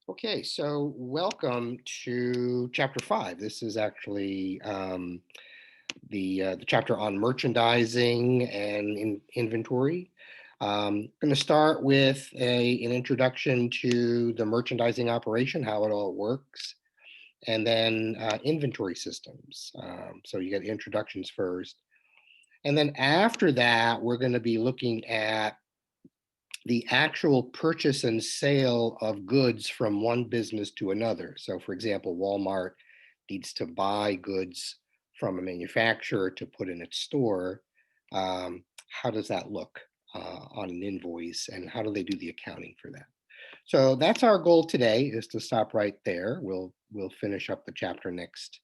Okay, so welcome to chapter 5. This is actually the chapter on merchandising and inventory. I'm going to start with an introduction to the merchandising operation, how it all works, and then inventory systems. So you get introductions first. And then after that, we're going to be looking at the actual purchase and sale of goods from one business to another. So, for example, Walmart needs to buy goods from a manufacturer to put in its store. How does that look on an invoice, and how do they do the accounting for that? So that's our goal today, is to stop right there. We'll finish up the chapter next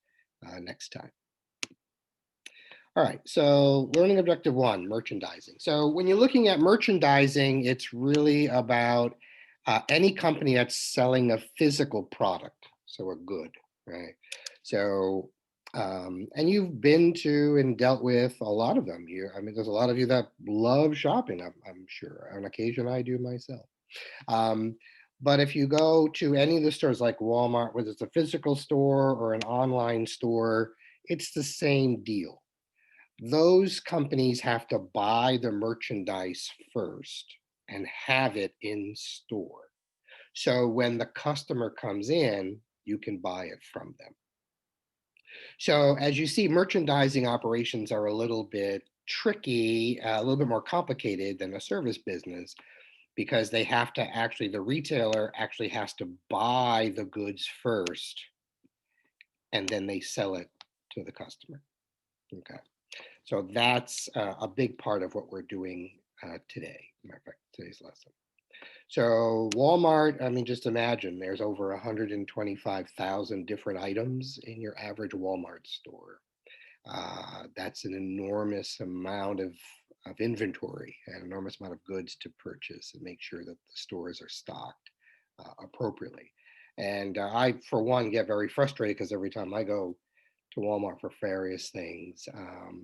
time. All right, so learning objective 1, merchandising. So when you're looking at merchandising, it's really about any company that's selling a physical product, so a good, right? So, and you've been to and dealt with a lot of them. I mean, there's a lot of you that love shopping, I'm sure. On occasion, I do myself. Um, but if you go to any of the stores like Walmart, whether it's a physical store or an online store, it's the same deal. Those companies have to buy the merchandise first and have it in store. So when the customer comes in, you can buy it from them. So as you see, merchandising operations are a little bit tricky, a little bit more complicated than a service business, because they have to actually, the retailer actually has to buy the goods first and then they sell it to the customer. Okay. So that's a big part of what we're doing today, matter of fact, today's lesson. So Walmart, I mean, just imagine there's over 125,000 different items in your average Walmart store. That's an enormous amount of inventory, an enormous amount of goods to purchase and make sure that the stores are stocked appropriately. And I, for one, get very frustrated because every time I go to Walmart for various things,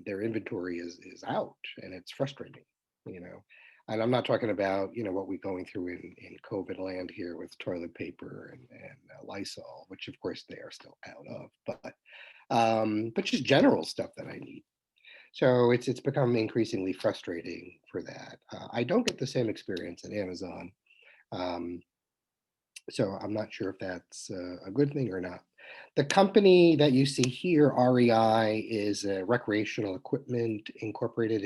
their inventory is out, and it's frustrating, you know. And I'm not talking about what we're going through in COVID land here with toilet paper and Lysol, which of course they are still out of, but just general stuff that I need. So it's become increasingly frustrating for that. I don't get the same experience at Amazon. Um, so I'm not sure if that's a good thing or not. The company that you see here, REI, is Recreational Equipment Incorporated.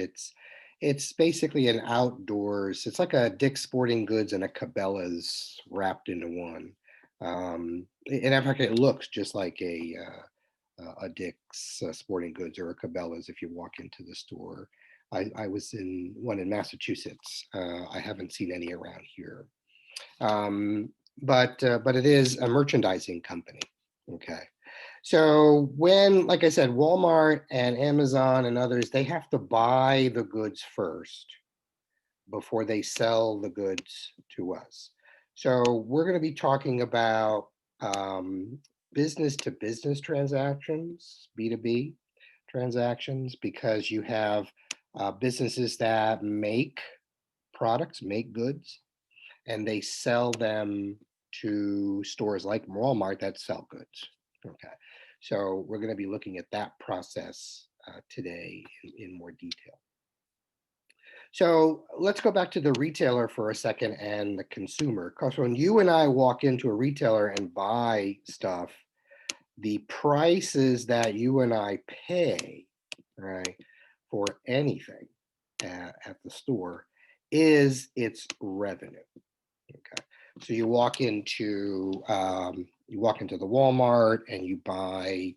It's basically an outdoors. It's like a Dick's Sporting Goods and a Cabela's wrapped into one. And in fact, it looks just like a Dick's Sporting Goods or a Cabela's if you walk into the store. I was in one in Massachusetts. I haven't seen any around here. Um, but it is a merchandising company. Okay. So when, like I said, Walmart and Amazon and others, they have to buy the goods first before they sell the goods to us. So we're going to be talking about business to business transactions, B2B transactions, because you have businesses that make products, make goods, and they sell them to stores like Walmart that sell goods. Okay, so we're going to be looking at that process today in more detail. So let's go back to the retailer for a second and the consumer. Because when you and I walk into a retailer and buy stuff, the prices that you and I pay, right, for anything at the store is its revenue. Okay. So you walk into the Walmart and you buy,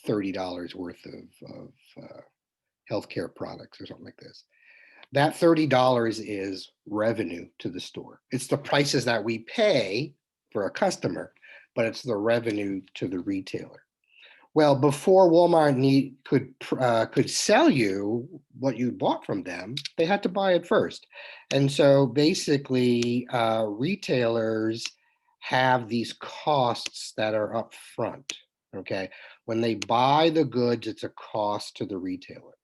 $30 worth of healthcare products or something like this. That $30 is revenue to the store. It's the prices that we pay for a customer, but it's the revenue to the retailer. Well, before Walmart could sell you what you bought from them, they had to buy it first. And so basically, retailers have these costs that are up front. Okay, when they buy the goods, it's a cost to the retailer.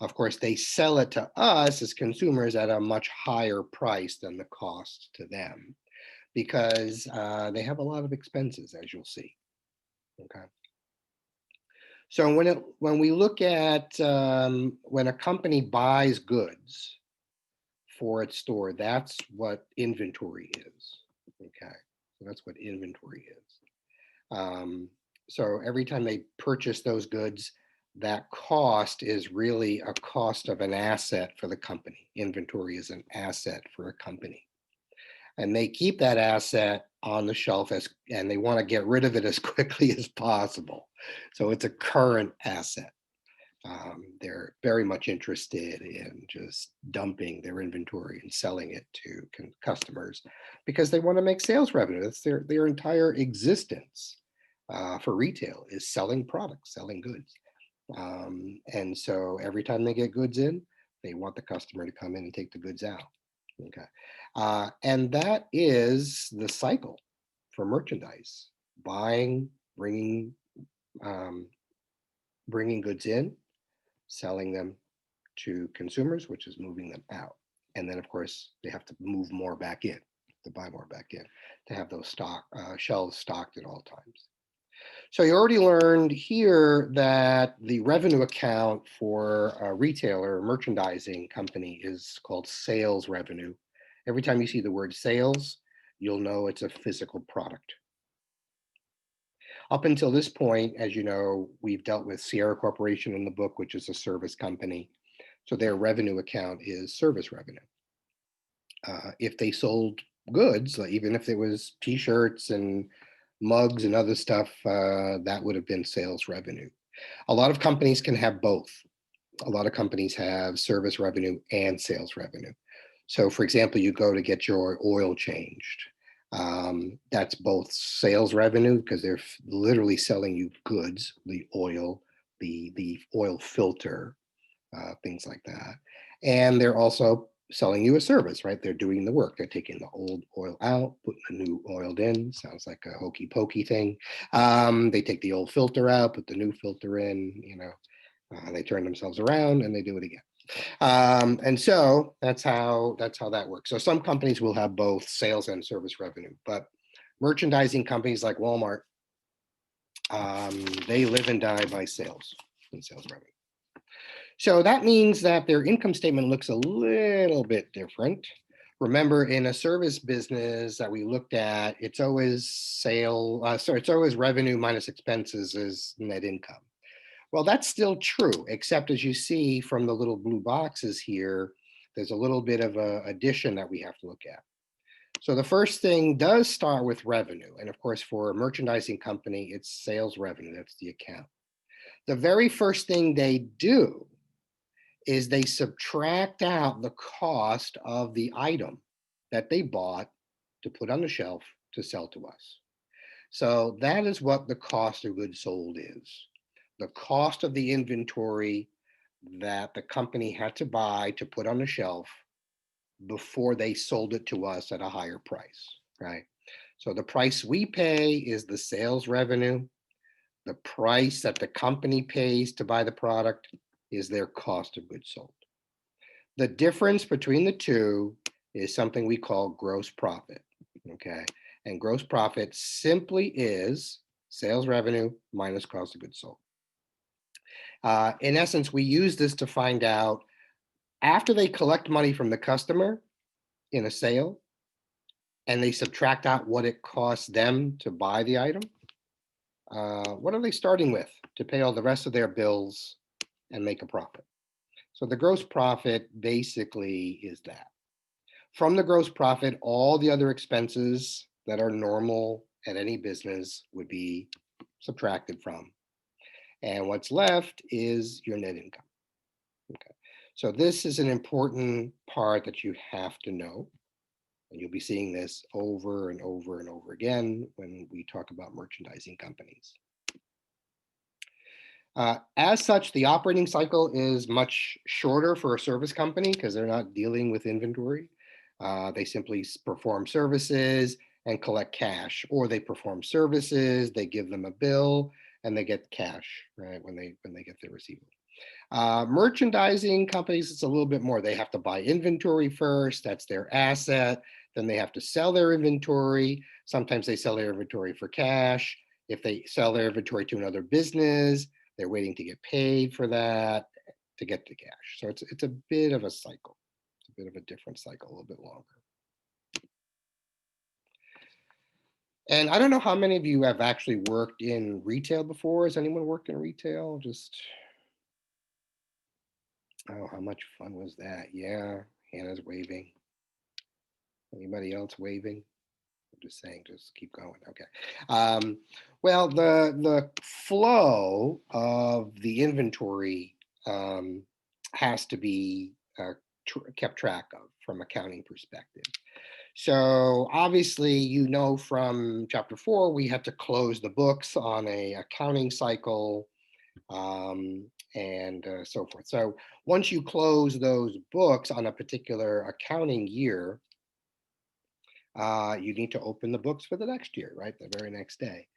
Of course, they sell it to us as consumers at a much higher price than the cost to them because they have a lot of expenses, as you'll see. Okay. So when we look at when a company buys goods for its store, that's what inventory is. Okay, so that's what inventory is. Um, so every time they purchase those goods, that cost is really a cost of an asset for the company. Inventory is an asset for a company. And they keep that asset on the shelf and they want to get rid of it as quickly as possible. So it's a current asset. They're very much interested in just dumping their inventory and selling it to customers because they want to make sales revenue. That's their entire existence for retail is selling products, selling goods. And so every time they get goods in, they want the customer to come in and take the goods out. Okay. And that is the cycle for merchandise: buying, bringing, um, bringing goods in, selling them to consumers, which is moving them out. And then, of course, they have to move more back in, to buy more back in, to have those shelves stocked at all times. So you already learned here that the revenue account for a retailer or merchandising company is called sales revenue. Every time you see the word sales, you'll know it's a physical product. Up until this point, as you know, we've dealt with Sierra Corporation in the book, which is a service company. So their revenue account is service revenue. If they sold goods, like even if it was T-shirts and mugs and other stuff, that would have been sales revenue. A lot of companies can have both. A lot of companies have service revenue and sales revenue. So, for example, you go to get your oil changed. That's both sales revenue because they're literally selling you goods, the oil filter, things like that. And they're also selling you a service, right? They're doing the work. They're taking the old oil out, putting the new oil in. Sounds like a hokey pokey thing. They take the old filter out, put the new filter in. They turn themselves around and they do it again. And so that's how that works. So some companies will have both sales and service revenue, but merchandising companies like Walmart, they live and die by sales and sales revenue. So that means that their income statement looks a little bit different. Remember, in a service business that we looked at, it's always it's always revenue minus expenses is net income. Well, that's still true, except as you see from the little blue boxes here, there's a little bit of a addition that we have to look at. So the first thing does start with revenue. And of course, for a merchandising company, it's sales revenue. That's the account. The very first thing they do is they subtract out the cost of the item that they bought to put on the shelf to sell to us. So that is what the cost of goods sold is. The cost of the inventory that the company had to buy to put on the shelf before they sold it to us at a higher price, right? So the price we pay is the sales revenue. The price that the company pays to buy the product is their cost of goods sold. The difference between the two is something we call gross profit, okay? And gross profit simply is sales revenue minus cost of goods sold. In essence, we use this to find out after they collect money from the customer in a sale and they subtract out what it costs them to buy the item, what are they starting with to pay all the rest of their bills and make a profit? So the gross profit basically is that. From the gross profit, all the other expenses that are normal at any business would be subtracted from. And what's left is your net income. Okay. So this is an important part that you have to know. And you'll be seeing this over and over and over again when we talk about merchandising companies. As such, the operating cycle is much shorter for a service company because they're not dealing with inventory. They simply perform services and collect cash, or they perform services, they give them a bill, and they get cash, right, when they get their receivable. Merchandising companies, it's a little bit more. They have to buy inventory first, that's their asset. Then they have to sell their inventory. Sometimes they sell their inventory for cash. If they sell their inventory to another business, they're waiting to get paid for that to get the cash. So it's a bit of a cycle. It's a bit of a different cycle, a little bit longer. And I don't know how many of you have actually worked in retail before. Has anyone worked in retail? Just, oh, how much fun was that? Yeah, Hannah's waving. Anybody else waving? I'm just saying, just keep going. Okay. Well, the flow of the inventory has to be kept track of from accounting perspective. So obviously, you know, from chapter 4, we had to close the books on a accounting cycle, and so forth. So once you close those books on a particular accounting year, you need to open the books for the next year, right? The very next day.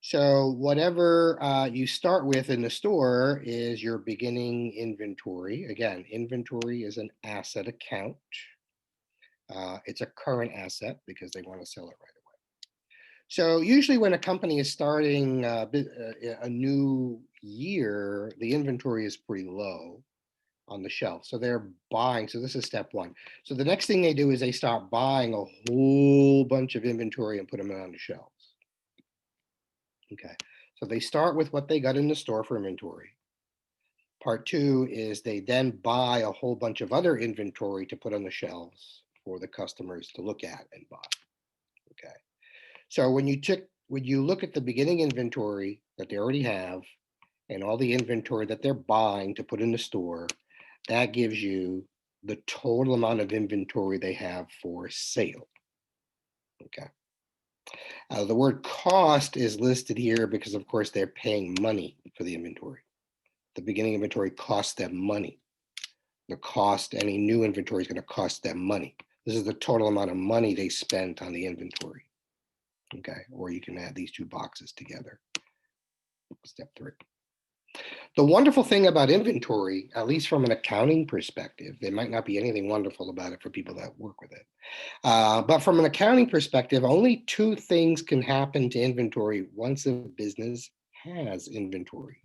So whatever you start with in the store is your beginning inventory. Again, inventory is an asset account. It's a current asset because they want to sell it right away. So usually when a company is starting a new year, the inventory is pretty low on the shelf. So they're buying. So this is step one. So the next thing they do is they start buying a whole bunch of inventory and put them on the shelves. Okay. So they start with what they got in the store for inventory. Part two is they then buy a whole bunch of other inventory to put on the shelves for the customers to look at and buy. Okay. So when you look at the beginning inventory that they already have and all the inventory that they're buying to put in the store, that gives you the total amount of inventory they have for sale. Okay. The word cost is listed here because, of course, they're paying money for the inventory. The beginning inventory costs them money. The cost, any new inventory is going to cost them money. This is the total amount of money they spent on the inventory. Okay. Or you can add these two boxes together. Step 3. The wonderful thing about inventory, at least from an accounting perspective, there might not be anything wonderful about it for people that work with it. But from an accounting perspective, only two things can happen to inventory once a business has inventory.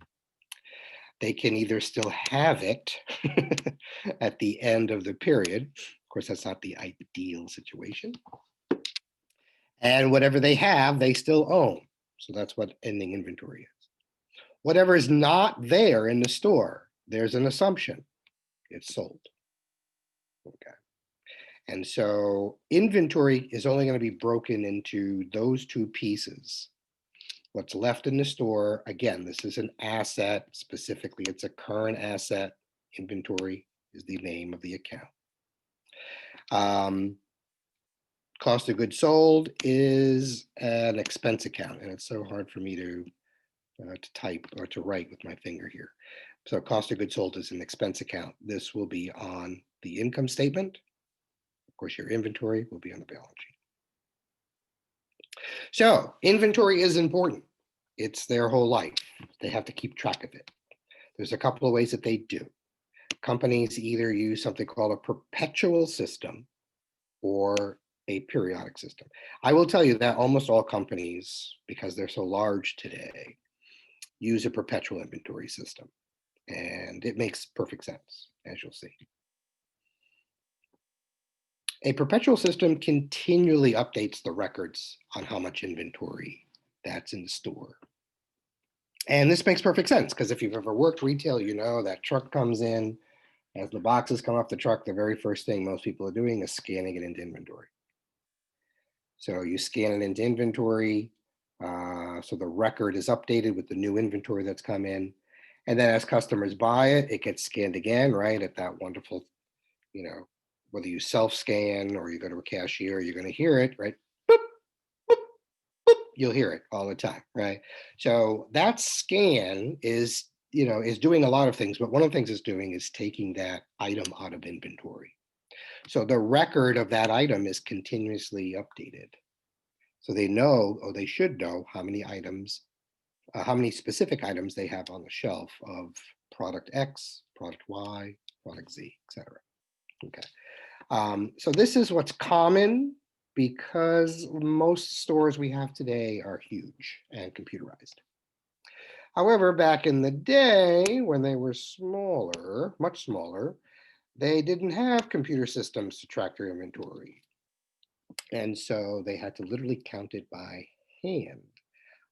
They can either still have it at the end of the period. Of course, that's not the ideal situation. And whatever they have, they still own. So that's what ending inventory is. Whatever is not there in the store, there's an assumption it's sold. Okay. And so inventory is only going to be broken into those two pieces. What's left in the store, again, this is an asset, specifically, it's a current asset. Inventory is the name of the account. Cost of goods sold is an expense account, and it's so hard for me to type or to write with my finger here. So cost of goods sold is an expense account. This will be on the income statement. Of course, your inventory will be on the balance sheet. So inventory is important. It's their whole life. They have to keep track of it. There's a couple of ways that they do. Companies either use something called a perpetual system or a periodic system. I will tell you that almost all companies, because they're so large today, use a perpetual inventory system. And it makes perfect sense, as you'll see. A perpetual system continually updates the records on how much inventory that's in the store. And this makes perfect sense because if you've ever worked retail, you know that truck comes in, as the boxes come off the truck, the very first thing most people are doing is scanning it into inventory. So you scan it into inventory, so the record is updated with the new inventory that's come in. And then as customers buy it, it gets scanned again, right? At that wonderful, you know, whether you self-scan or you go to a cashier, you're going to hear it, right? Boop, boop, boop. You'll hear it all the time, right? So that scan is, is doing a lot of things, but one of the things it's doing is taking that item out of inventory. So the record of that item is continuously updated. So they know, or they should know, how many items, how many specific items they have on the shelf of product X, product Y, product Z, etc. Okay. So this is what's common because most stores we have today are huge and computerized. However, back in the day when they were smaller, much smaller, they didn't have computer systems to track their inventory. And so they had to literally count it by hand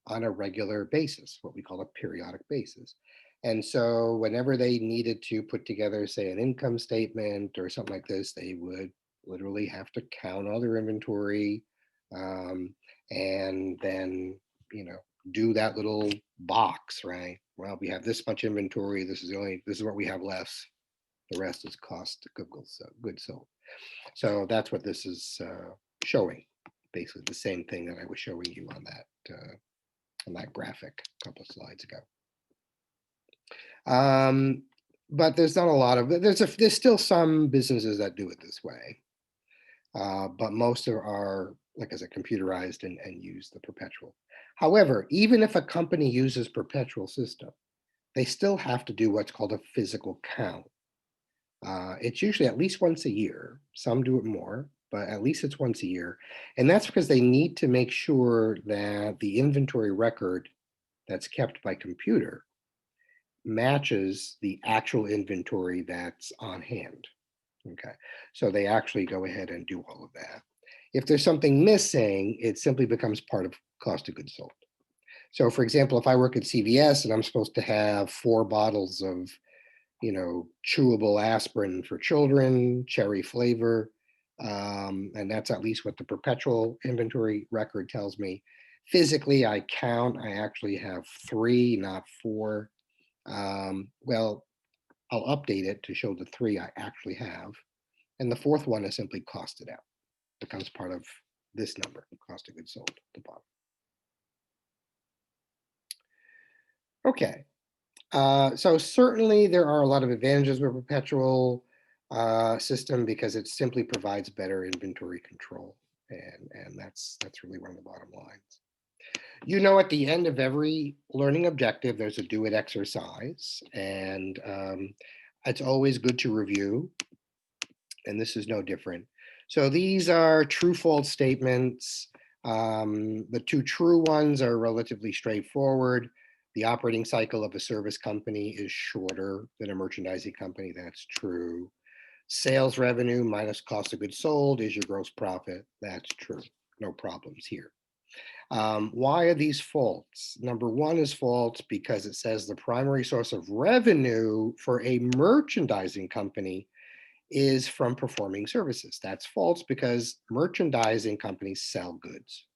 on a regular basis, what we call a periodic basis. And so whenever they needed to put together, say, an income statement or something like this, they would literally have to count all their inventory, um, and then, you know, do that little box, right? Well, we have this much inventory. This is what we have left. The rest is cost of goods sold. So that's what this is showing. Basically, the same thing that I was showing you on that graphic a couple of slides ago. But there's not a lot of there's still some businesses that do it this way, but most are, like I said, computerized and use the perpetual. However, even if a company uses perpetual system, they still have to do what's called a physical count. It's usually at least once a year. Some do it more, but at least it's once a year. And that's because they need to make sure that the inventory record that's kept by computer matches the actual inventory that's on hand. Okay, so they actually go ahead and do all of that. If there's something missing, it simply becomes part of cost of goods sold. So for example, if I work at CVS and I'm supposed to have 4 bottles of, chewable aspirin for children, cherry flavor, and that's at least what the perpetual inventory record tells me. Physically, I actually have 3, not 4. Well, I'll update it to show the 3 I actually have. And the fourth one is simply costed out, becomes part of this number, cost of goods sold at the bottom. Okay, so certainly there are a lot of advantages with perpetual system because it simply provides better inventory control. And that's really one of the bottom lines. At the end of every learning objective, there's a do it exercise, and it's always good to review, and this is no different. So these are true false statements. The 2 true ones are relatively straightforward. The operating cycle of a service company is shorter than a merchandising company. That's true. Sales revenue minus cost of goods sold is your gross profit. That's true. No problems here. Why are these false? Number 1 is false because it says the primary source of revenue for a merchandising company is from performing services. That's false because merchandising companies sell goods.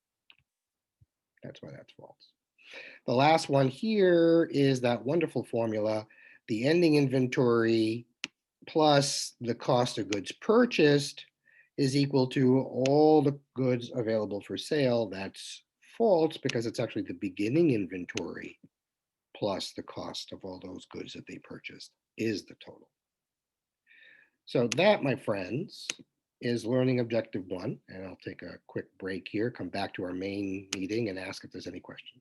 That's why that's false. The last one here is that wonderful formula, the ending inventory plus the cost of goods purchased is equal to all the goods available for sale. That's false because it's actually the beginning inventory plus the cost of all those goods that they purchased is the total. So that, my friends, is learning objective 1. And I'll take a quick break here, come back to our main meeting and ask if there's any questions.